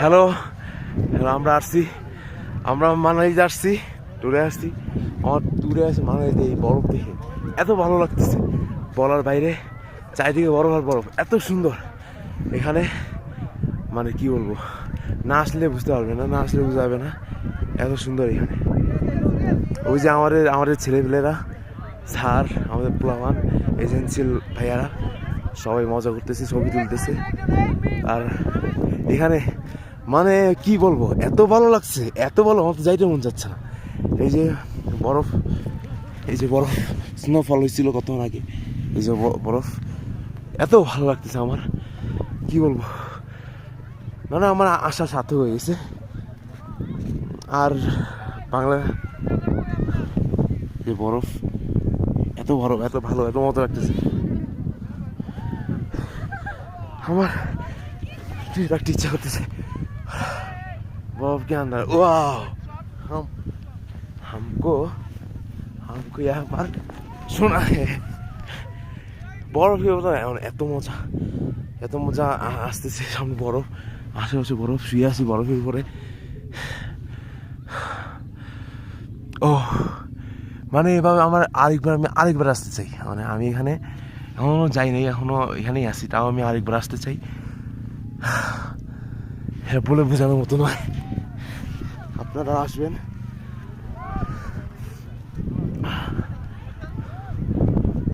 Hello hello, আমরা মানালি আসছি, ট্যুরে আসছি। আমার ট্যুরে আসে মানালিতে এই বরফ দেখে এত ভালো লাগতেছে বলার বাইরে। চারিদিকে বরফ আর বরফ, এত সুন্দর এখানে, মানে কি বলবো, না আসলে বুঝতে পারবে না, না আসলে বুঝতে পারবে না এত সুন্দর এখানে। ওই যে আমাদের ছেলেপেলেরা, স্যার, আমাদের পোলামান, এজেন্সির ভাইয়ারা সবাই মজা করতেছে, ছবি তুলতেছে। আর এখানে মানে কি বলবো, এত ভালো লাগছে, এত ভালো, আমার তো যাইতে মন যাচ্ছে না। এই যে বরফ, এই যে বরফ, স্নোফল হয়েছিল কতক্ষণ আগে, এই যে বরফ, এত ভালো লাগতেছে আমার, কি বলবো, মানে আমার আশা সার্থক হয়ে গেছে। আর বাংলা যে বরফ, এত বরফ, এত ভালো, এত মজা লাগতেছে আমার, রাখতে ইচ্ছা করতেছে बर्फ के अंदर। वाह, हमको यहाँ पर শোনা বরফে এত মজা, এত মজা আসতেছে। সামনে বরফ, আশেপাশে বরফ, শুয়ে আছি বরফের উপরে। ও মানে এভাবে আমি আরেকবার আসতে চাই। মানে আমি এখানে এখনো যাই নাই, এখনো এখানেই আছি, তাও আমি আরেকবার আসতে চাই। হ্যাঁ, বলে বোঝানোর মতো নয়। আপনারা আসবেন।